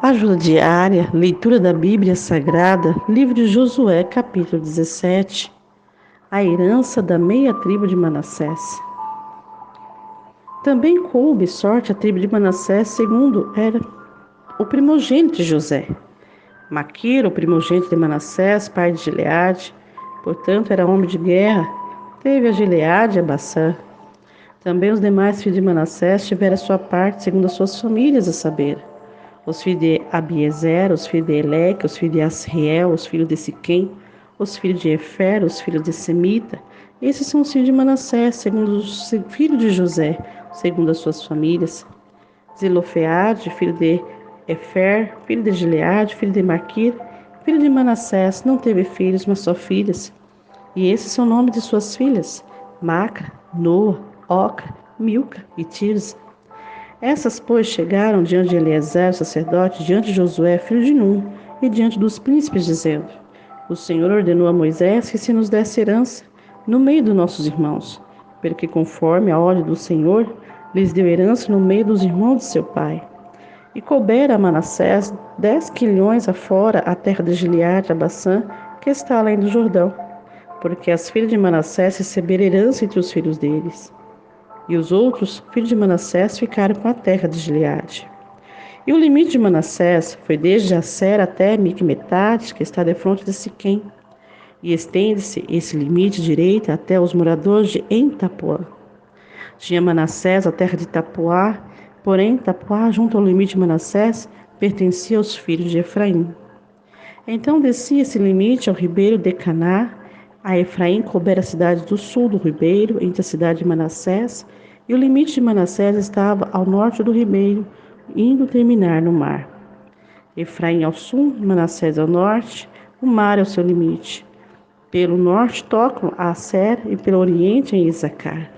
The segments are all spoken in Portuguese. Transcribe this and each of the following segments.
Ajuda diária, leitura da Bíblia Sagrada, livro de Josué, capítulo 17. A herança da meia tribo de Manassés. Também coube sorte à tribo de Manassés, segundo era o primogênito de José. Maquir, o primogênito de Manassés, pai de Gileade, portanto era homem de guerra, teve a Gileade e a Bassã. Também os demais filhos de Manassés tiveram a sua parte, segundo as suas famílias, a saber, os filhos de Abiezer, os filhos de Eleque, os filhos de Asriel, os filhos de Siquém, os filhos de Efer, os filhos de Semita. Esses são os filhos de Manassés, segundo os filhos de José, segundo as suas famílias. Zelofeade, filho de Efer, filho de Gileade, filho de Maquir, filho de Manassés, não teve filhos, mas só filhas. E esses são nomes de suas filhas: Macra, Noa, Ocra, Milca e Tirza. Essas, pois, chegaram diante de Eleazar, sacerdote, diante de Josué, filho de Num, e diante dos príncipes, dizendo: O Senhor ordenou a Moisés que se nos desse herança no meio dos nossos irmãos, pelo que, conforme a ordem do Senhor, lhes deu herança no meio dos irmãos de seu pai. E coubera a Manassés 10 quilhões afora a terra de Gileade, a Bassã, que está além do Jordão, porque as filhas de Manassés receberam herança entre os filhos deles. E os outros filhos de Manassés ficaram com a terra de Gileade. E o limite de Manassés foi desde Jazer até Micmetate, que está defronte de Siquém, e estende-se esse limite direito até os moradores de Entapuã. Tinha Manassés a terra de Tapuá, porém Tapuá, junto ao limite de Manassés, pertencia aos filhos de Efraim. Então descia esse limite ao ribeiro de Caná. A Efraim coubera a cidade do sul do ribeiro, entre a cidade de Manassés, e o limite de Manassés estava ao norte do ribeiro, indo terminar no mar. Efraim ao sul, Manassés ao norte, o mar é o seu limite. Pelo norte tocam a Aser e pelo oriente em Isacar.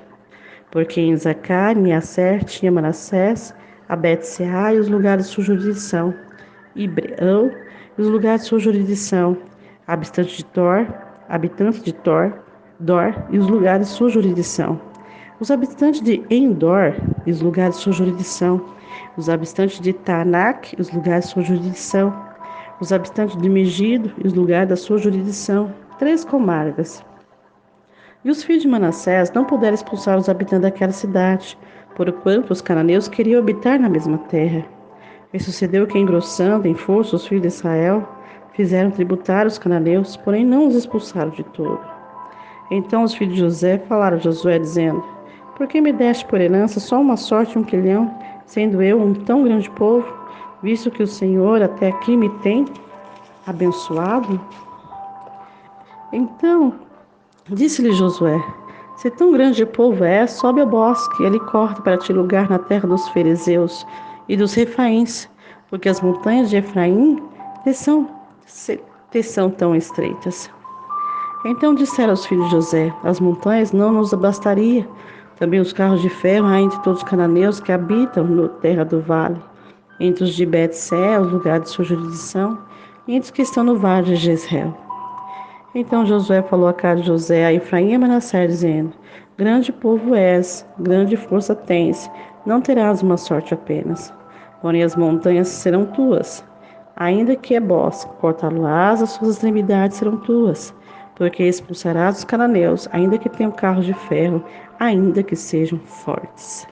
Porque em Isacar e em Aser tinha Manassés, a Bet-Seá e os lugares de sua jurisdição, Ibreão e os lugares de sua jurisdição, habitantes de Dor e os lugares de sua jurisdição, os habitantes de Endor e os lugares de sua jurisdição, os habitantes de Taanac e os lugares de sua jurisdição, os habitantes de Megido e os lugares da sua jurisdição, 3 comarcas. E os filhos de Manassés não puderam expulsar os habitantes daquela cidade, porquanto os cananeus queriam habitar na mesma terra. E sucedeu que, engrossando em força os filhos de Israel, fizeram tributar os cananeus, porém não os expulsaram de todo. Então os filhos de José falaram a Josué, dizendo: Por que me deste por herança só uma sorte e 1 quilhão, sendo eu um tão grande povo, visto que o Senhor até aqui me tem abençoado? Então disse-lhe Josué: Se tão grande povo é, sobe ao bosque, e ali corta para ti lugar na terra dos fariseus e dos refaíns, porque as montanhas de Efraim te são tão estreitas. Então disseram os filhos de José: As montanhas não nos bastaria, também os carros de ferro há entre todos os cananeus que habitam na terra do vale, entre os de Bet-Seé, os lugares de sua jurisdição, e entre os que estão no vale de Jezreel. Então Josué falou a casa de José, a Efraim e a Manassés, dizendo: Grande povo és, grande força tens, não terás uma sorte apenas. Porém as montanhas serão tuas. Ainda que é bosque, cortá-lo-ás, as suas extremidades serão tuas. Porque expulsarás os cananeus, ainda que tenham carros de ferro, ainda que sejam fortes.